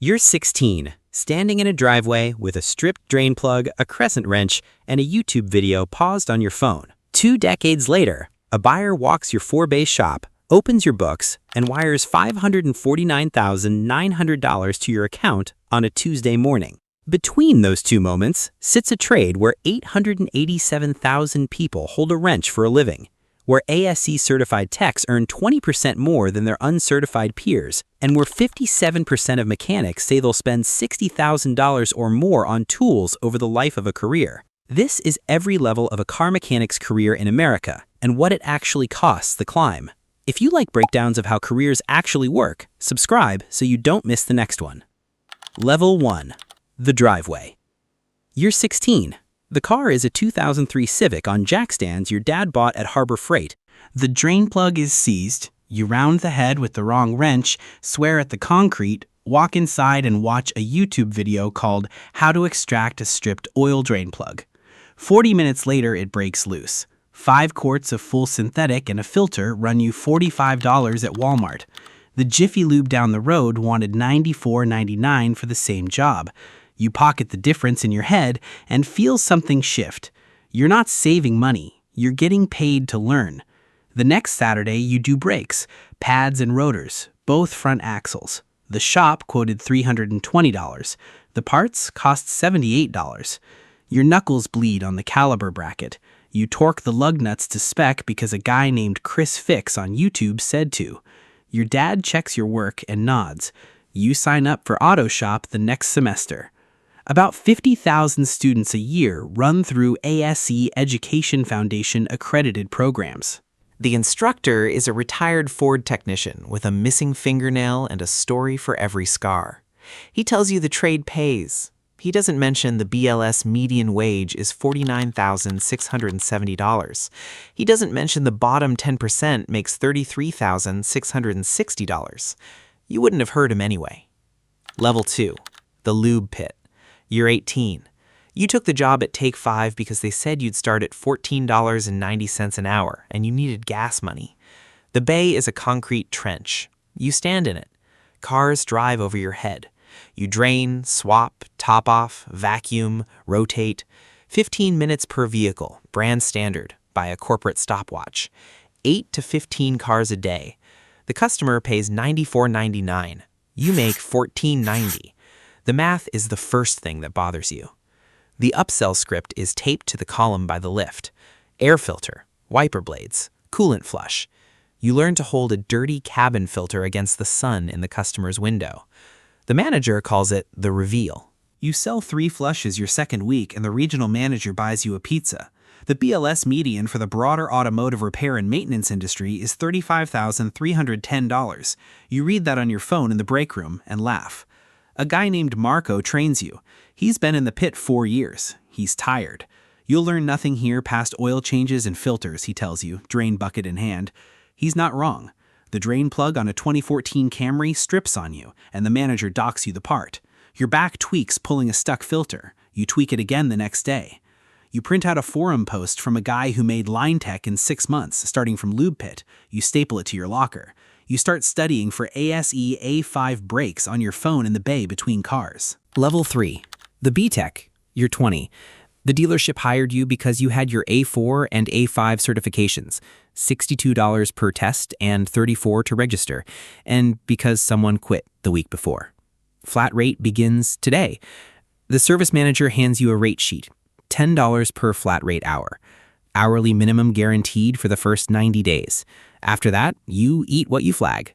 You're 16, standing in a driveway with a stripped drain plug, a crescent wrench, and a YouTube video paused on your phone. 2 decades later, a buyer walks your 4-bay shop, opens your books, and wires $549,900 to your account on a Tuesday morning. Between those two moments sits a trade where 887,000 people hold a wrench for a living, where ASE certified techs earn 20% more than their uncertified peers, and where 57% of mechanics say they'll spend $60,000 or more on tools over the life of a career. This is every level of a car mechanic's career in America and what it actually costs the climb. If you like breakdowns of how careers actually work, subscribe so you don't miss the next one. Level 1. The driveway. You're 16. The car is a 2003 Civic on jack stands your dad bought at Harbor Freight. The drain plug is seized, you round the head with the wrong wrench, swear at the concrete, walk inside and watch a YouTube video called How to Extract a Stripped Oil Drain Plug. 40 minutes later, it breaks loose. 5 quarts of full synthetic and a filter run you $45 at Walmart. The Jiffy Lube down the road wanted $94.99 for the same job. You pocket the difference in your head and feel something shift. You're not saving money, you're getting paid to learn. The next Saturday, you do brakes, pads and rotors, both front axles. The shop quoted $320. The parts cost $78. Your knuckles bleed on the caliber bracket. You torque the lug nuts to spec because a guy named Chris Fix on YouTube said to. Your dad checks your work and nods. You sign up for auto shop the next semester. About 50,000 students a year run through ASE Education Foundation accredited programs. The instructor is a retired Ford technician with a missing fingernail and a story for every scar. He tells you the trade pays. He doesn't mention the BLS median wage is $49,670. He doesn't mention the bottom 10% makes $33,660. You wouldn't have heard him anyway. Level 2. The Lube Pit. You're 18. You took the job at Take 5 because they said you'd start at $14.90 an hour and you needed gas money. The bay is a concrete trench. You stand in it. Cars drive over your head. You drain, swap, top off, vacuum, rotate. 15 minutes per vehicle, brand standard, by a corporate stopwatch. 8 to 15 cars a day. The customer pays $94.99. You make $14.90. The math is the first thing that bothers you. The upsell script is taped to the column by the lift. Air filter, wiper blades, coolant flush. You learn to hold a dirty cabin filter against the sun in the customer's window. The manager calls it the reveal. You sell 3 flushes your second week and the regional manager buys you a pizza. The BLS median for the broader automotive repair and maintenance industry is $35,310. You read that on your phone in the break room and laugh. A guy named Marco trains you. He's been in the pit 4 years. He's tired. You'll learn nothing here past oil changes and filters, he tells you, drain bucket in hand. He's not wrong. The drain plug on a 2014 Camry strips on you, and the manager docks you the part. Your back tweaks pulling a stuck filter. You tweak it again the next day. You print out a forum post from a guy who made line tech in 6 months, starting from Lube Pit. You staple it to your locker. You start studying for ASE A5 brakes on your phone in the bay between cars. Level 3. The B-Tech. You're 20. The dealership hired you because you had your A4 and A5 certifications, $62 per test and $34 to register, and because someone quit the week before. Flat rate begins today. The service manager hands you a rate sheet, $10 per flat rate hour. Hourly minimum guaranteed for the first 90 days. After that, you eat what you flag.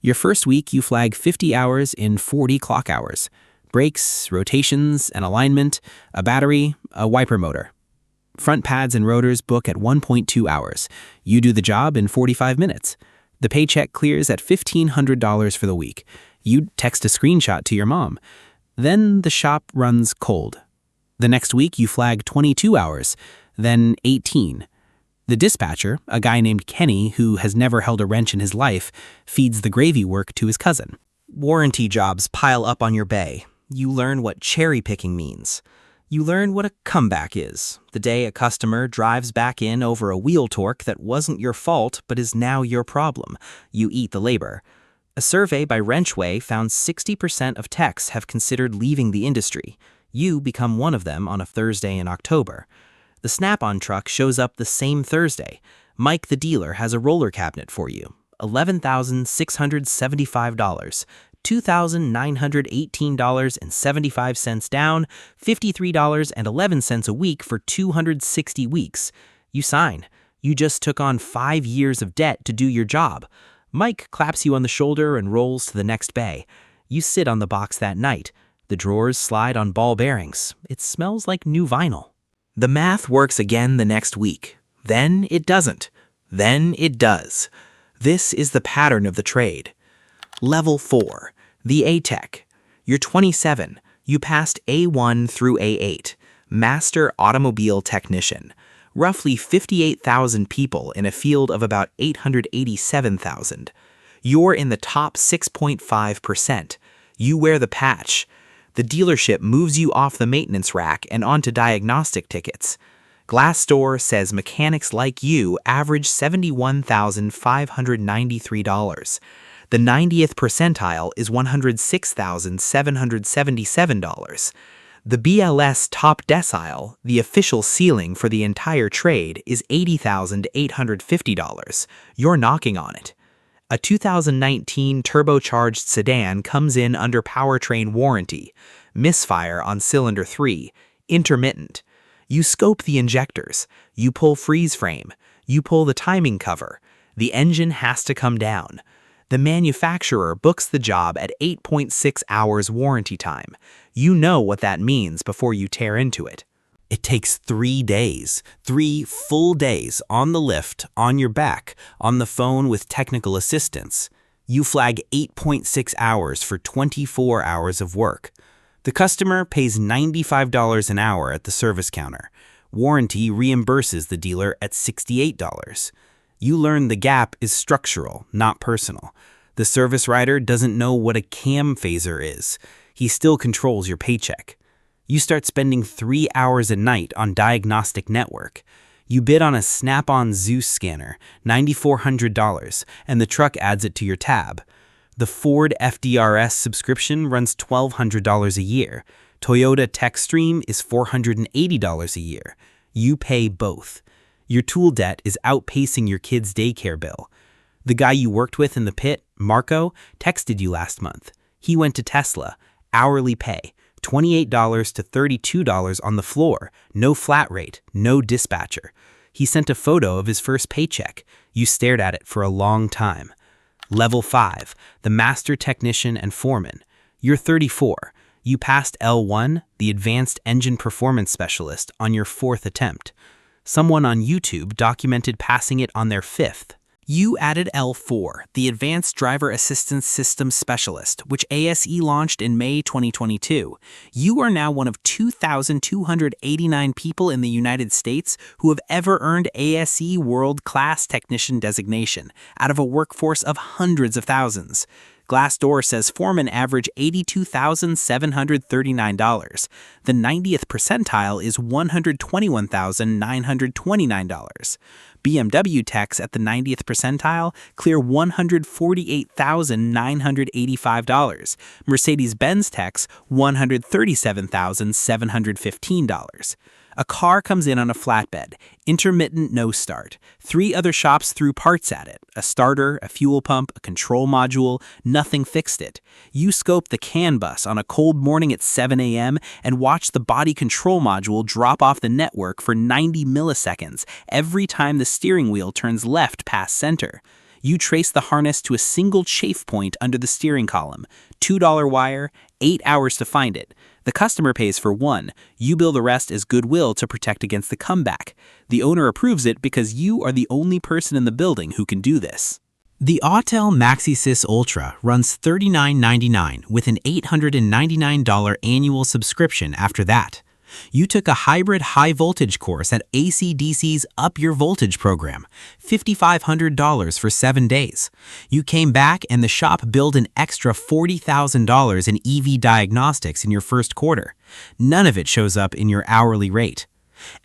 Your first week, you flag 50 hours in 40 clock hours. Brakes, rotations, an alignment, a battery, a wiper motor. Front pads and rotors book at 1.2 hours. You do the job in 45 minutes. The paycheck clears at $1,500 for the week. You text a screenshot to your mom. Then the shop runs cold. The next week, you flag 22 hours, then 18. The dispatcher, a guy named Kenny who has never held a wrench in his life, feeds the gravy work to his cousin. Warranty jobs pile up on your bay. You learn what cherry picking means. You learn what a comeback is, the day a customer drives back in over a wheel torque that wasn't your fault but is now your problem. You eat the labor. A survey by Wrenchway found 60% of techs have considered leaving the industry. You become one of them on a Thursday in October. The Snap-on truck shows up the same Thursday. Mike the dealer has a roller cabinet for you. $11,675, $2,918.75 down, $53.11 a week for 260 weeks. You sign. You just took on 5 years of debt to do your job. Mike claps you on the shoulder and rolls to the next bay. You sit on the box that night. The drawers slide on ball bearings. It smells like new vinyl. The math works again the next week. Then it doesn't. Then it does. This is the pattern of the trade. Level 4, the A-Tech. You're 27. You passed A1 through A8, Master Automobile Technician. Roughly 58,000 people in a field of about 887,000. You're in the top 6.5%. You wear the patch. The dealership moves you off the maintenance rack and onto diagnostic tickets. Glassdoor says mechanics like you average $71,593. The 90th percentile is $106,777. The BLS top decile, the official ceiling for the entire trade, is $80,850. You're knocking on it. A 2019 turbocharged sedan comes in under powertrain warranty. Misfire on cylinder 3. Intermittent. You scope the injectors. You pull freeze frame. You pull the timing cover. The engine has to come down. The manufacturer books the job at 8.6 hours warranty time. You know what that means before you tear into it. It takes 3 days, 3 full days on the lift, on your back, on the phone with technical assistance. You flag 8.6 hours for 24 hours of work. The customer pays $95 an hour at the service counter. Warranty reimburses the dealer at $68. You learn the gap is structural, not personal. The service writer doesn't know what a cam phaser is. He still controls your paycheck. You start spending 3 hours a night on Diagnostic Network. You bid on a Snap-on Zeus scanner, $9,400, and the truck adds it to your tab. The Ford FDRS subscription runs $1,200 a year. Toyota TechStream is $480 a year. You pay both. Your tool debt is outpacing your kid's daycare bill. The guy you worked with in the pit, Marco, texted you last month. He went to Tesla, hourly pay, $28 to $32 on the floor, no flat rate, no dispatcher. He sent a photo of his first paycheck. You stared at it for a long time. Level 5, the Master Technician and Foreman. You're 34. You passed L1, the Advanced Engine Performance Specialist, on your 4th attempt. Someone on YouTube documented passing it on their 5th. You added L4, the Advanced Driver Assistance System Specialist, which ASE launched in May 2022. You are now one of 2,289 people in the United States who have ever earned ASE World Class Technician designation, out of a workforce of hundreds of thousands. Glassdoor says foremen average $82,739. The 90th percentile is $121,929. BMW techs at the 90th percentile clear $148,985. Mercedes-Benz techs, $137,715. A car comes in on a flatbed, intermittent no start. 3 other shops threw parts at it, a starter, a fuel pump, a control module, nothing fixed it. You scope the CAN bus on a cold morning at 7 a.m. and watch the body control module drop off the network for 90 milliseconds every time the steering wheel turns left past center. You trace the harness to a single chafe point under the steering column, $2 wire, 8 hours to find it. The customer pays for 1. You bill the rest as goodwill to protect against the comeback. The owner approves it because you are the only person in the building who can do this. The Autel MaxiSys Ultra runs $39.99 with an $899 annual subscription after that. You took a hybrid high-voltage course at AC/DC's Up Your Voltage program, $5,500 for 7 days. You came back and the shop billed an extra $40,000 in EV diagnostics in your first quarter. None of it shows up in your hourly rate.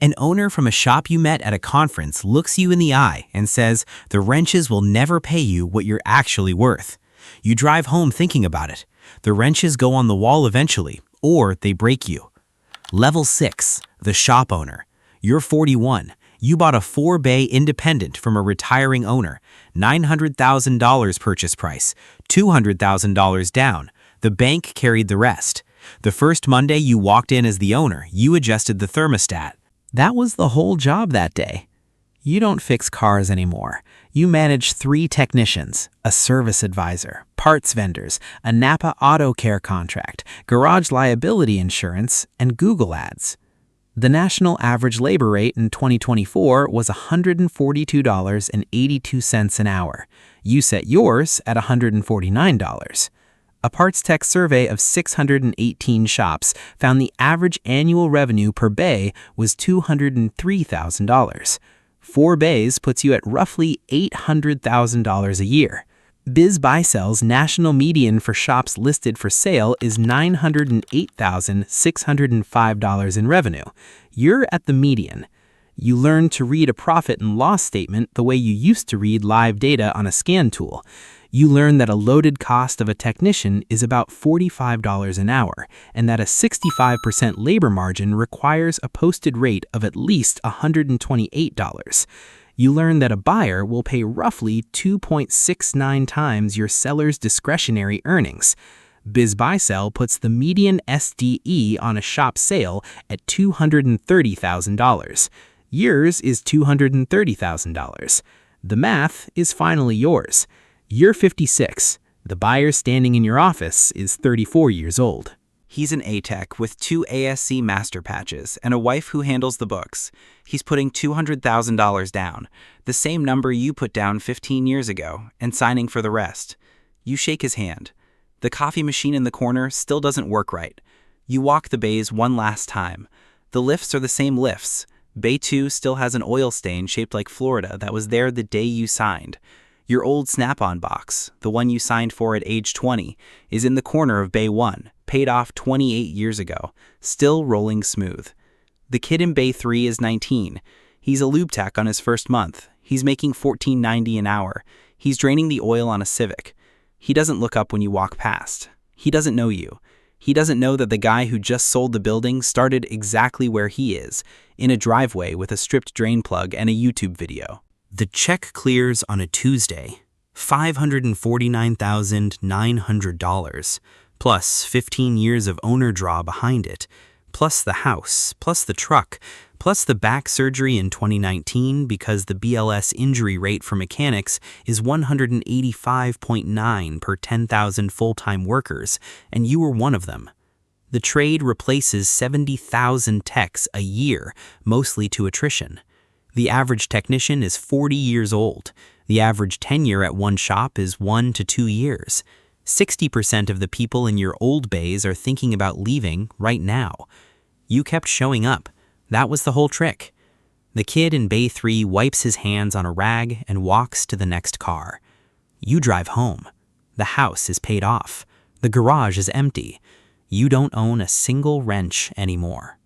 An owner from a shop you met at a conference looks you in the eye and says the wrenches will never pay you what you're actually worth. You drive home thinking about it. The wrenches go on the wall eventually, or they break you. Level 6, the shop owner. You're 41. You bought a 4-bay independent from a retiring owner. $900,000 purchase price, $200,000 down. The bank carried the rest. The first Monday you walked in as the owner, you adjusted the thermostat. That was the whole job that day. You don't fix cars anymore. You manage 3 technicians, a service advisor, parts vendors, a Napa Auto Care contract, garage liability insurance, and Google Ads. The national average labor rate in 2024 was $142.82 an hour. You set yours at $149. A parts tech survey of 618 shops found the average annual revenue per bay was $203,000. 4 bays puts you at roughly $800,000 a year. BizBuySell's national median for shops listed for sale is $908,605 in revenue. You're at the median. You learn to read a profit and loss statement the way you used to read live data on a scan tool. You learn that a loaded cost of a technician is about $45 an hour, and that a 65% labor margin requires a posted rate of at least $128. You learn that a buyer will pay roughly 2.69 times your seller's discretionary earnings. BizBuySell puts the median SDE on a shop sale at $230,000. Yours is $230,000. The math is finally yours. You're 56. The buyer standing in your office is 34 years old. He's an A-Tech with 2 ASE Master patches and a wife who handles the books. He's putting $200,000 down, the same number you put down 15 years ago, and signing for the rest. You shake his hand. The coffee machine in the corner still doesn't work right. You walk the bays one last time. The lifts are the same lifts. Bay 2 still has an oil stain shaped like Florida that was there the day you signed. Your old Snap-on box, the one you signed for at age 20, is in the corner of Bay 1, paid off 28 years ago, still rolling smooth. The kid in Bay 3 is 19. He's a lube tech on his first month. He's making $14.90 an hour. He's draining the oil on a Civic. He doesn't look up when you walk past. He doesn't know you. He doesn't know that the guy who just sold the building started exactly where he is, in a driveway with a stripped drain plug and a YouTube video. The check clears on a Tuesday, $549,900, plus 15 years of owner draw behind it, plus the house, plus the truck, plus the back surgery in 2019 because the BLS injury rate for mechanics is 185.9 per 10,000 full-time workers, and you were one of them. The trade replaces 70,000 techs a year, mostly to attrition. The average technician is 40 years old. The average tenure at one shop is 1 to 2 years. 60% of the people in your old bays are thinking about leaving right now. You kept showing up. That was the whole trick. The kid in Bay 3 wipes his hands on a rag and walks to the next car. You drive home. The house is paid off. The garage is empty. You don't own a single wrench anymore.